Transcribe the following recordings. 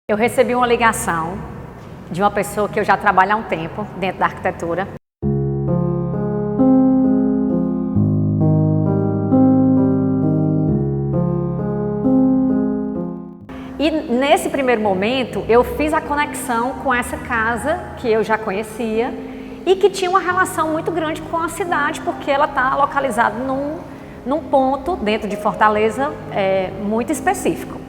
Eu recebi uma ligação de uma pessoa que eu já trabalho há um tempo dentro da arquitetura. E nesse primeiro momento eu fiz a conexão com essa casa que eu já conhecia e que tinha uma relação muito grande com a cidade, porque ela está localizada num ponto dentro de Fortaleza muito específico.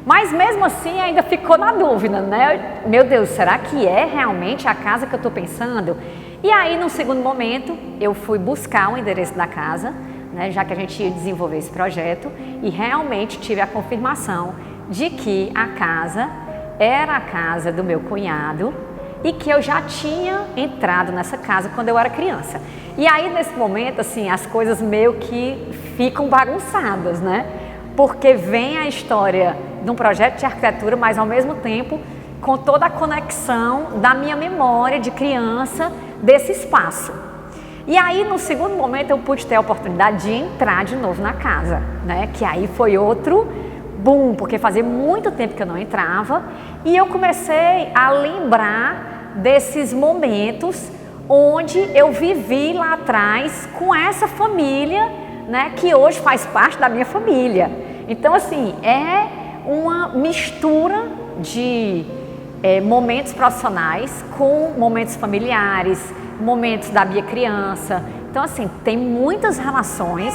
Mas mesmo assim ainda ficou na dúvida, né? Meu Deus, será que é realmente a casa que eu estou pensando? E aí, no segundo momento, eu fui buscar o endereço da casa, né, já que a gente ia desenvolver esse projeto, e realmente tive a confirmação de que a casa era a casa do meu cunhado e que eu já tinha entrado nessa casa quando eu era criança. E aí, nesse momento, assim, as coisas meio que ficam bagunçadas, né? Porque vem a história de um projeto de arquitetura, mas ao mesmo tempo com toda a conexão da minha memória de criança desse espaço. E aí, no segundo momento, eu pude ter a oportunidade de entrar de novo na casa, né? Que aí foi outro boom, porque fazia muito tempo que eu não entrava e eu comecei a lembrar desses momentos onde eu vivi lá atrás com essa família, né? Que hoje faz parte da minha família. Então, assim, é uma mistura de momentos profissionais com momentos familiares, momentos da minha criança. Então, assim, tem muitas relações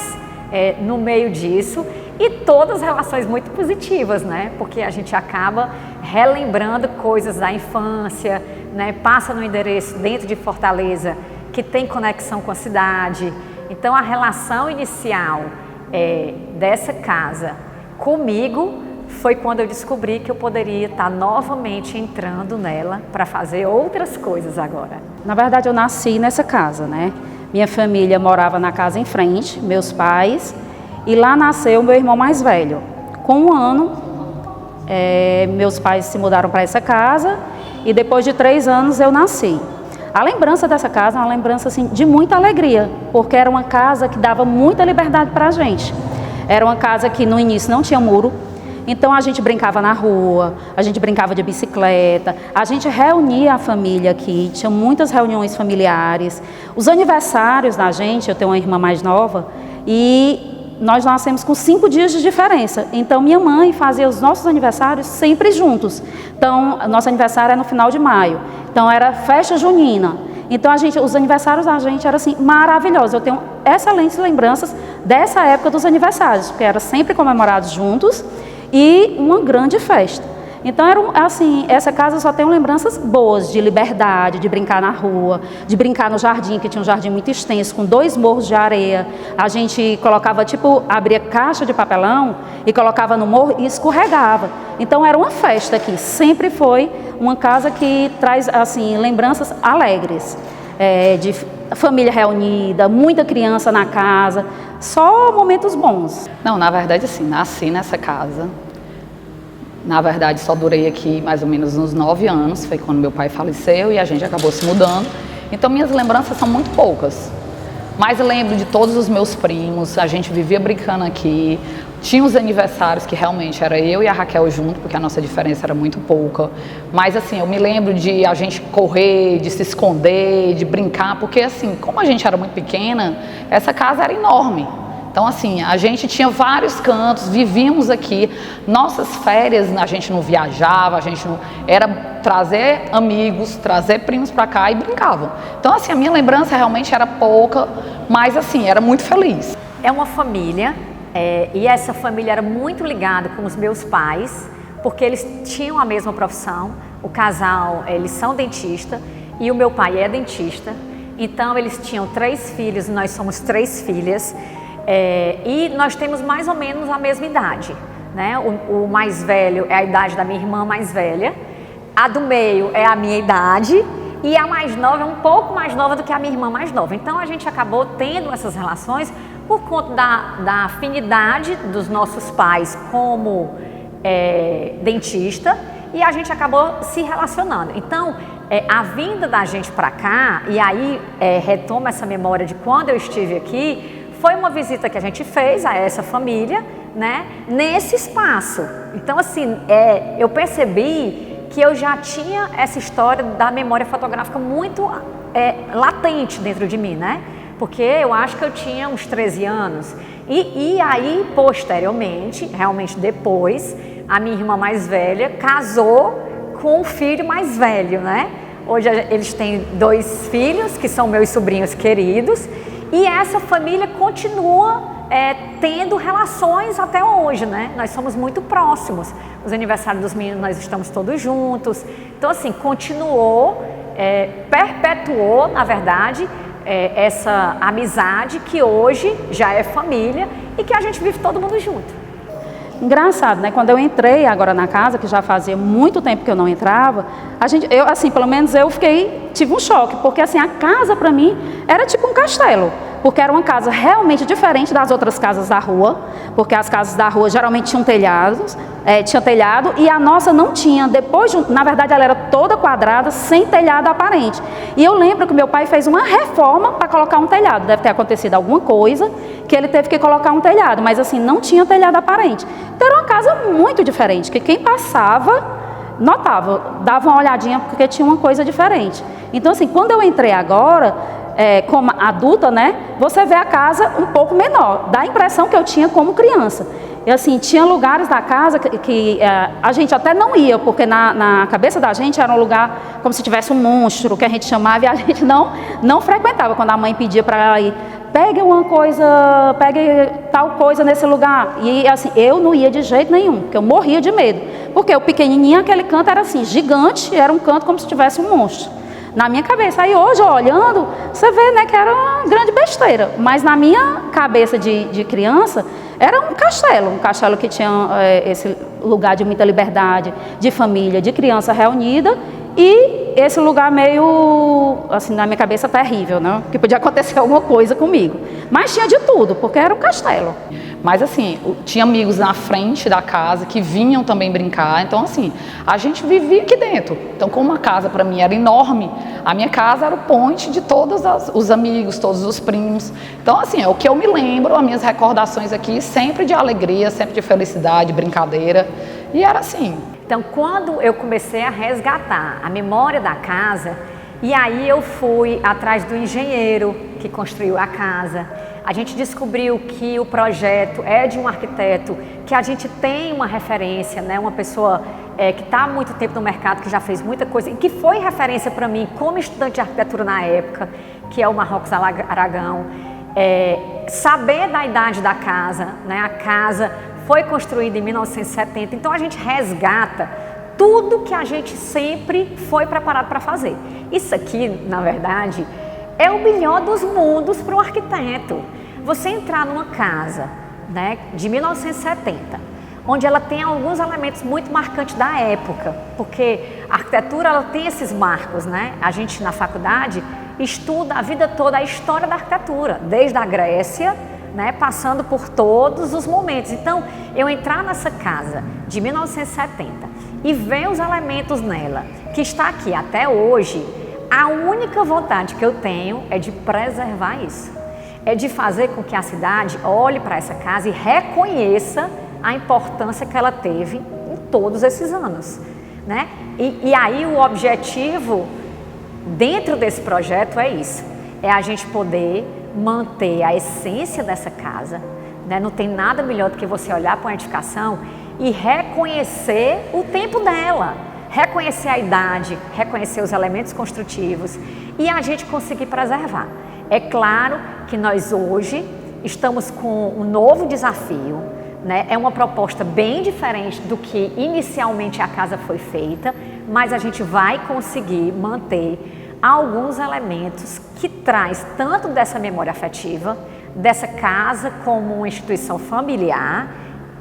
no meio disso e todas relações muito positivas, né? Porque a gente acaba relembrando coisas da infância, né? Passa no endereço dentro de Fortaleza que tem conexão com a cidade. Então, a relação inicial dessa casa comigo foi quando eu descobri que eu poderia estar novamente entrando nela para fazer outras coisas agora. Na verdade, eu nasci nessa casa, né? Minha família morava na casa em frente, meus pais, e lá nasceu meu irmão mais velho. Com um ano, meus pais se mudaram para essa casa e depois de 3 anos eu nasci. A lembrança dessa casa é uma lembrança assim, de muita alegria, porque era uma casa que dava muita liberdade para a gente. Era uma casa que no início não tinha muro, então a gente brincava na rua, a gente brincava de bicicleta, a gente reunia a família aqui, tinha muitas reuniões familiares. Os aniversários da gente, eu tenho uma irmã mais nova, e nós nascemos com 5 dias de diferença. Então minha mãe fazia os nossos aniversários sempre juntos. Então, nosso aniversário é no final de maio, então era festa junina. Então os aniversários da gente eram assim, maravilhosos. Eu tenho excelentes lembranças dessa época dos aniversários, porque era sempre comemorados juntos e uma grande festa. Então, essa casa só tem lembranças boas de liberdade, de brincar na rua, de brincar no jardim, que tinha um jardim muito extenso, com 2 morros de areia. A gente colocava, abria caixa de papelão e colocava no morro e escorregava. Então, era uma festa aqui. Sempre foi uma casa que traz, assim, lembranças alegres, de família reunida, muita criança na casa, só momentos bons. Não, na verdade, assim, nasci nessa casa. Na verdade, só durei aqui mais ou menos uns 9 anos, foi quando meu pai faleceu e a gente acabou se mudando. Então, minhas lembranças são muito poucas. Mas eu lembro de todos os meus primos, a gente vivia brincando aqui. Tinha os aniversários que realmente era eu e a Raquel junto, porque a nossa diferença era muito pouca. Mas assim, eu me lembro de a gente correr, de se esconder, de brincar, porque assim, como a gente era muito pequena, essa casa era enorme. Então assim, a gente tinha vários cantos, vivíamos aqui. Nossas férias, a gente não viajava, era trazer amigos, trazer primos para cá e brincavam. Então assim, a minha lembrança realmente era pouca, mas assim, era muito feliz. É uma família, e essa família era muito ligada com os meus pais, porque eles tinham a mesma profissão. O casal, eles são dentistas e o meu pai é dentista. Então eles tinham 3 filhos, nós somos 3 filhas. E nós temos mais ou menos a mesma idade, né? O mais velho é a idade da minha irmã mais velha, a do meio é a minha idade e a mais nova é um pouco mais nova do que a minha irmã mais nova. Então a gente acabou tendo essas relações por conta da afinidade dos nossos pais como dentista, e a gente acabou se relacionando. Então a vinda da gente para cá, e aí retoma essa memória de quando eu estive aqui, foi uma visita que a gente fez a essa família, né, nesse espaço. Então, assim, eu percebi que eu já tinha essa história da memória fotográfica muito latente dentro de mim, né? Porque eu acho que eu tinha uns 13 anos. E aí, posteriormente, realmente depois, a minha irmã mais velha casou com um filho mais velho, né? Hoje eles têm 2 filhos, que são meus sobrinhos queridos, e essa família continua tendo relações até hoje, né? Nós somos muito próximos. Os aniversários dos meninos nós estamos todos juntos. Então, assim, continuou, perpetuou, na verdade, essa amizade que hoje já é família e que a gente vive todo mundo junto. Engraçado, né? Quando eu entrei agora na casa, que já fazia muito tempo que eu não entrava, pelo menos eu tive um choque, porque assim, a casa para mim era tipo um castelo, porque era uma casa realmente diferente das outras casas da rua, porque as casas da rua geralmente tinham telhado e a nossa não tinha. Na verdade, ela era toda quadrada, sem telhado aparente. E eu lembro que meu pai fez uma reforma para colocar um telhado. Deve ter acontecido alguma coisa que ele teve que colocar um telhado, mas assim, não tinha telhado aparente. Então era uma casa muito diferente, que quem passava notava, dava uma olhadinha porque tinha uma coisa diferente. Então assim, quando eu entrei agora, como adulta, né, você vê a casa um pouco menor, dá a impressão que eu tinha como criança. E assim, tinha lugares da casa que a gente até não ia, porque na cabeça da gente era um lugar como se tivesse um monstro, que a gente chamava, e a gente não frequentava. Quando a mãe pedia para ela ir, pegue tal coisa nesse lugar. E assim, eu não ia de jeito nenhum, porque eu morria de medo. Porque o pequenininho, aquele canto era assim, gigante, era um canto como se tivesse um monstro na minha cabeça. Aí hoje, olhando, você vê, né, que era uma grande besteira. Mas na minha cabeça de criança, era um castelo que tinha esse lugar de muita liberdade, de família, de criança reunida, e esse lugar meio, assim, na minha cabeça terrível, né? Que podia acontecer alguma coisa comigo. Mas tinha de tudo, porque era um castelo. Mas assim, tinha amigos na frente da casa que vinham também brincar. Então assim, a gente vivia aqui dentro. Então como a casa para mim era enorme, a minha casa era o ponte de todos os amigos, todos os primos. Então assim, é o que eu me lembro, as minhas recordações aqui, sempre de alegria, sempre de felicidade, brincadeira. E era assim. Então, quando eu comecei a resgatar a memória da casa, e aí eu fui atrás do engenheiro que construiu a casa, a gente descobriu que o projeto é de um arquiteto, que a gente tem uma referência, né? Uma pessoa que está há muito tempo no mercado, que já fez muita coisa, e que foi referência para mim como estudante de arquitetura na época, que é o Marrocos Aragão. Saber da idade da casa, né? A casa foi construída em 1970, então a gente resgata tudo que a gente sempre foi preparado para fazer. Isso aqui, na verdade, é o melhor dos mundos para o arquiteto. Você entrar numa casa, né, de 1970, onde ela tem alguns elementos muito marcantes da época, porque a arquitetura ela tem esses marcos, né? A gente na faculdade estuda a vida toda a história da arquitetura, desde a Grécia, né, passando por todos os momentos. Então, eu entrar nessa casa de 1970 e ver os elementos nela, que está aqui até hoje, a única vontade que eu tenho é de preservar isso. É de fazer com que a cidade olhe para essa casa e reconheça a importância que ela teve em todos esses anos, né? E aí o objetivo dentro desse projeto é isso, é a gente poder manter a essência dessa casa, né? Não tem nada melhor do que você olhar para uma edificação e reconhecer o tempo dela, reconhecer a idade, reconhecer os elementos construtivos e a gente conseguir preservar. É claro que nós hoje estamos com um novo desafio, né? É uma proposta bem diferente do que inicialmente a casa foi feita, mas a gente vai conseguir manter alguns elementos que traz tanto dessa memória afetiva, dessa casa como uma instituição familiar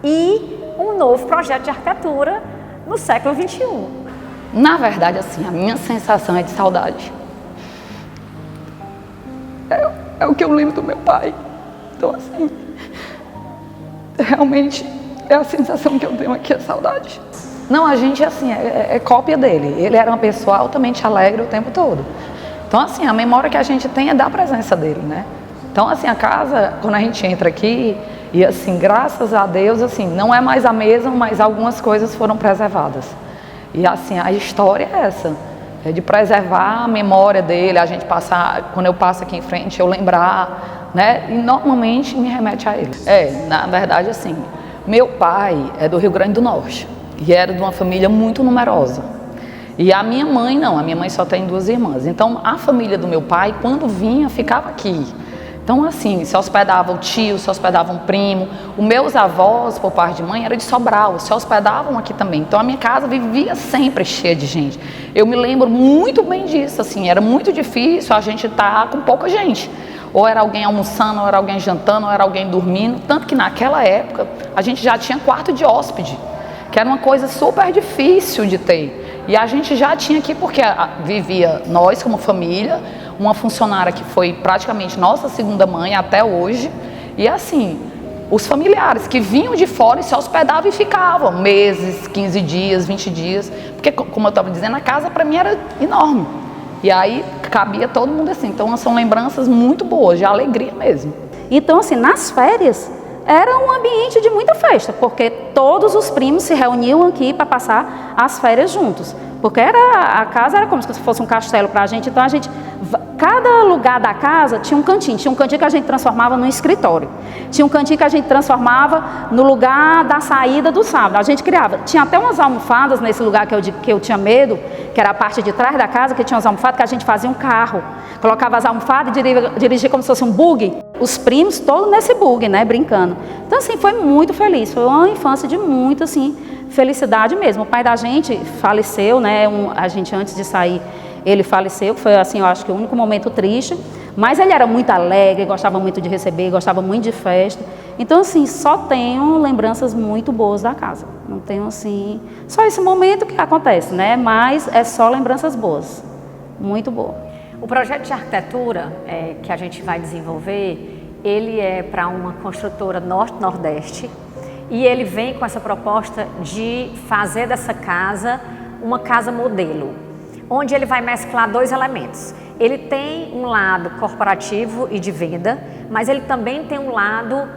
e um novo projeto de arquitetura no século XXI. Na verdade, assim, a minha sensação é de saudade. É o que eu lembro do meu pai. Então, assim, realmente é a sensação que eu tenho aqui, a saudade. Não, a gente, assim, é cópia dele. Ele era uma pessoa altamente alegre o tempo todo. Então, assim, a memória que a gente tem é da presença dele, né? Então, assim, a casa, quando a gente entra aqui, e assim, graças a Deus, assim, não é mais a mesma, mas algumas coisas foram preservadas. E assim, a história é essa, é de preservar a memória dele, a gente passar, quando eu passo aqui em frente, eu lembrar, né? E normalmente me remete a ele. Na verdade, assim, meu pai é do Rio Grande do Norte e era de uma família muito numerosa. E a minha mãe não, a minha mãe só tem 2 irmãs. Então, a família do meu pai, quando vinha, ficava aqui. Então, assim, se hospedava o tio, se hospedava um primo. Os meus avós, por parte de mãe, eram de Sobral, se hospedavam aqui também. Então, a minha casa vivia sempre cheia de gente. Eu me lembro muito bem disso, assim, era muito difícil a gente estar com pouca gente. Ou era alguém almoçando, ou era alguém jantando, ou era alguém dormindo. Tanto que naquela época, a gente já tinha quarto de hóspede, que era uma coisa super difícil de ter. E a gente já tinha aqui, porque vivia nós como família, uma funcionária que foi praticamente nossa segunda mãe até hoje, e assim, os familiares que vinham de fora e se hospedavam e ficavam meses, 15 dias, 20 dias, porque como eu estava dizendo, a casa para mim era enorme, e aí cabia todo mundo assim. Então são lembranças muito boas, de alegria mesmo. Então, assim, nas férias era um ambiente de muita festa, porque todos os primos se reuniam aqui para passar as férias juntos. Porque a casa era como se fosse um castelo para a gente. Então, cada lugar da casa tinha um cantinho. Tinha um cantinho que a gente transformava num escritório. Tinha um cantinho que a gente transformava no lugar da saída do sábado. A gente criava. Tinha até umas almofadas nesse lugar que eu tinha medo, que era a parte de trás da casa, que tinha umas almofadas que a gente fazia um carro. Colocava as almofadas e dirigia como se fosse um buggy. Os primos todos nesse buggy, né, brincando. Então, assim, foi muito feliz. Foi uma infância de muito, assim, felicidade mesmo. O pai da gente faleceu, né, a gente antes de sair, ele faleceu, que foi, assim, eu acho que o único momento triste. Mas ele era muito alegre, gostava muito de receber, gostava muito de festa. Então, assim, só tenho lembranças muito boas da casa. Não tenho, assim, só esse momento que acontece, né, mas é só lembranças boas. Muito boa. O projeto de arquitetura que a gente vai desenvolver, ele é para uma construtora norte-nordeste e ele vem com essa proposta de fazer dessa casa uma casa modelo, onde ele vai mesclar 2 elementos. Ele tem um lado corporativo e de venda, mas ele também tem um lado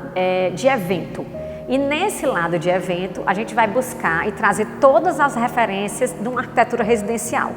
de evento. E nesse lado de evento, a gente vai buscar e trazer todas as referências de uma arquitetura residencial.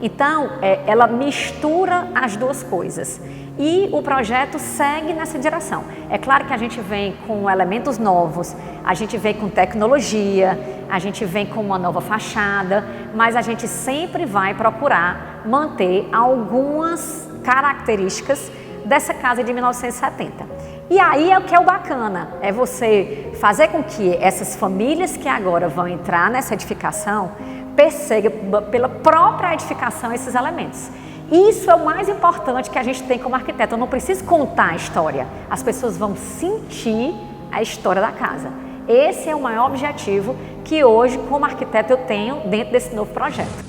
Então, ela mistura as 2 coisas e o projeto segue nessa direção. É claro que a gente vem com elementos novos, a gente vem com tecnologia, a gente vem com uma nova fachada, mas a gente sempre vai procurar manter algumas características dessa casa de 1970. E aí é o que é o bacana, é você fazer com que essas famílias que agora vão entrar nessa edificação perceba pela própria edificação esses elementos. Isso é o mais importante que a gente tem como arquiteto. Eu não preciso contar a história, as pessoas vão sentir a história da casa. Esse é o maior objetivo que hoje, como arquiteto, eu tenho dentro desse novo projeto.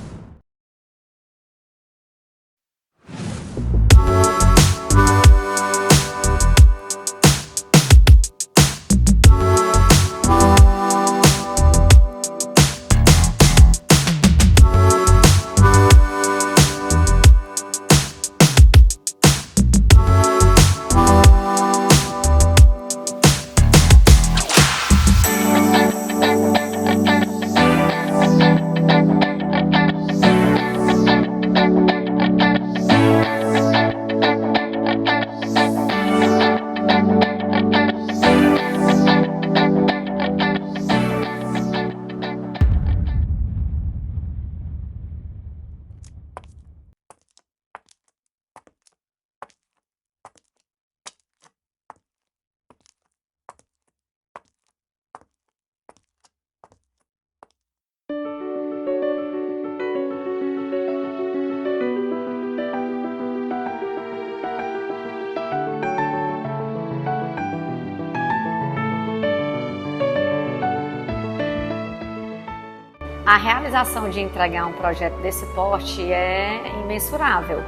A realização de entregar um projeto desse porte é imensurável.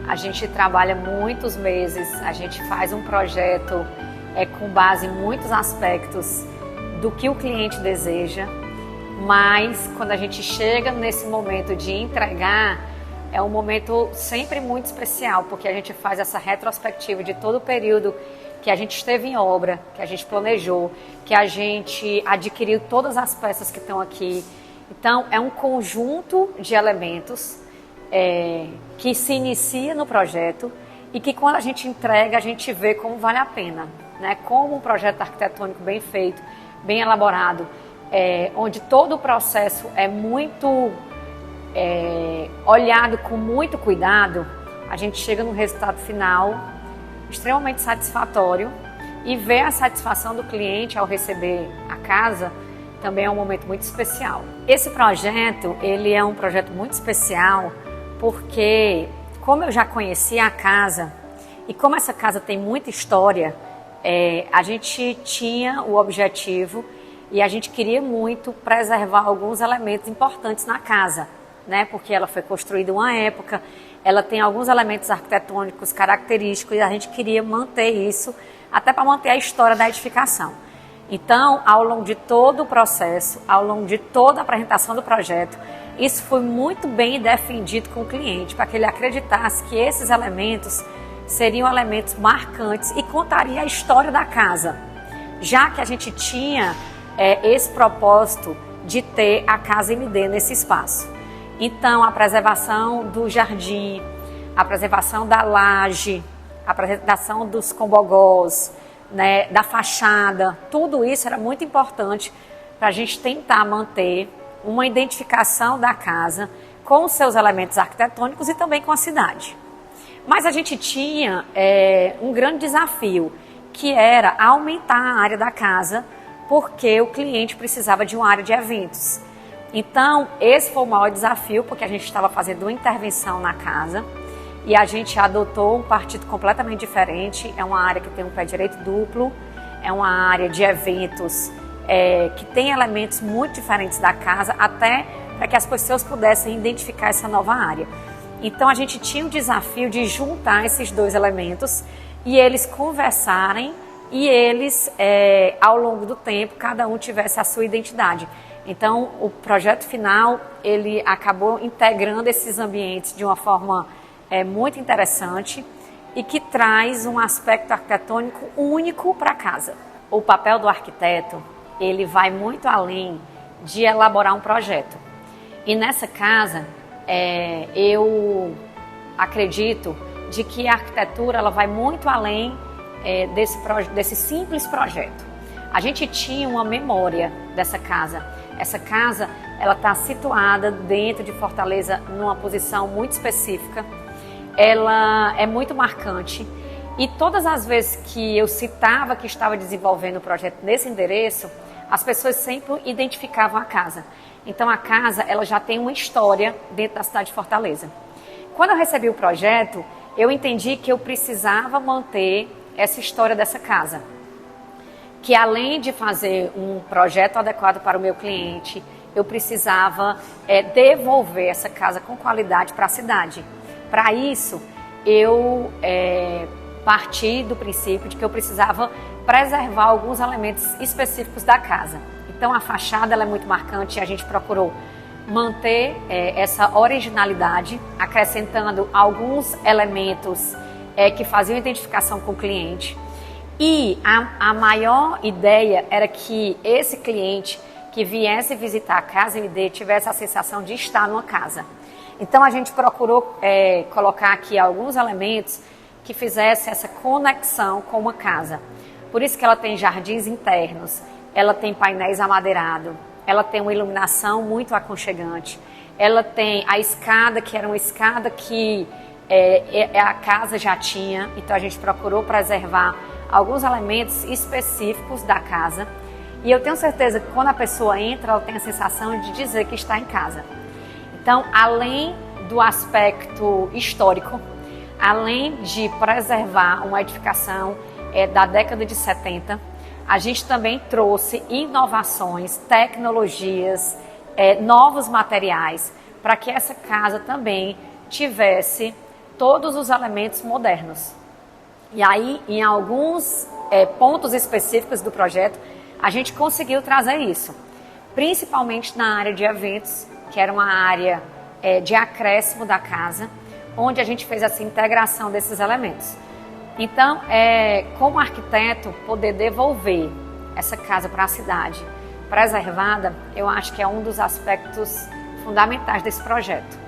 A gente trabalha muitos meses, a gente faz um projeto com base em muitos aspectos do que o cliente deseja, mas quando a gente chega nesse momento de entregar, é um momento sempre muito especial, porque a gente faz essa retrospectiva de todo o período que a gente esteve em obra, que a gente planejou, que a gente adquiriu todas as peças que estão aqui. Então, é um conjunto de elementos que se inicia no projeto e que quando a gente entrega, a gente vê como vale a pena, né? Como um projeto arquitetônico bem feito, bem elaborado, onde todo o processo é muito olhado com muito cuidado, a gente chega no resultado final extremamente satisfatório e ver a satisfação do cliente ao receber a casa também é um momento muito especial. Esse projeto, ele é um projeto muito especial porque, como eu já conhecia a casa e como essa casa tem muita história, a gente tinha o objetivo e a gente queria muito preservar alguns elementos importantes na casa, né? Porque ela foi construída em uma época, ela tem alguns elementos arquitetônicos característicos e a gente queria manter isso, até para manter a história da edificação. Então, ao longo de todo o processo, ao longo de toda a apresentação do projeto, isso foi muito bem defendido com o cliente, para que ele acreditasse que esses elementos seriam elementos marcantes e contariam a história da casa, já que a gente tinha esse propósito de ter a Casa MD nesse espaço. Então, a preservação do jardim, a preservação da laje, a preservação dos combogós, né, da fachada, tudo isso era muito importante para a gente tentar manter uma identificação da casa com os seus elementos arquitetônicos e também com a cidade. Mas a gente tinha um grande desafio, que era aumentar a área da casa, porque o cliente precisava de uma área de eventos. Então, esse foi o maior desafio, porque a gente estava fazendo uma intervenção na casa e a gente adotou um partido completamente diferente. É uma área que tem um pé direito duplo, é uma área de eventos que tem elementos muito diferentes da casa, até para que as pessoas pudessem identificar essa nova área. Então, a gente tinha o desafio de juntar esses dois elementos e eles conversarem e eles, ao longo do tempo, cada um tivesse a sua identidade. Então, o projeto final, ele acabou integrando esses ambientes de uma forma muito interessante e que traz um aspecto arquitetônico único para a casa. O papel do arquiteto, ele vai muito além de elaborar um projeto. E nessa casa, eu acredito de que a arquitetura ela vai muito além desse simples projeto. A gente tinha uma memória dessa casa. Essa casa, ela está situada dentro de Fortaleza numa posição muito específica. Ela é muito marcante e todas as vezes que eu citava que estava desenvolvendo o projeto nesse endereço, as pessoas sempre identificavam a casa. Então a casa, ela já tem uma história dentro da cidade de Fortaleza. Quando eu recebi o projeto, eu entendi que eu precisava manter essa história dessa casa. Que além de fazer um projeto adequado para o meu cliente, eu precisava devolver essa casa com qualidade para a cidade. Para isso, eu parti do princípio de que eu precisava preservar alguns elementos específicos da casa. Então, a fachada ela é muito marcante e a gente procurou manter essa originalidade, acrescentando alguns elementos que faziam identificação com o cliente. E a maior ideia era que esse cliente que viesse visitar a Casa MD tivesse a sensação de estar numa casa. Então a gente procurou colocar aqui alguns elementos que fizessem essa conexão com uma casa. Por isso que ela tem jardins internos, ela tem painéis amadeirados, ela tem uma iluminação muito aconchegante, ela tem a escada, que era uma escada que a casa já tinha, então a gente procurou preservar alguns elementos específicos da casa. E eu tenho certeza que quando a pessoa entra, ela tem a sensação de dizer que está em casa. Então, além do aspecto histórico, além de preservar uma edificação da década de 70, a gente também trouxe inovações, tecnologias, novos materiais, para que essa casa também tivesse todos os elementos modernos. E aí, em alguns pontos específicos do projeto, a gente conseguiu trazer isso, principalmente na área de eventos, que era uma área de acréscimo da casa, onde a gente fez essa integração desses elementos. Então, como arquiteto, poder devolver essa casa para a cidade preservada, eu acho que é um dos aspectos fundamentais desse projeto.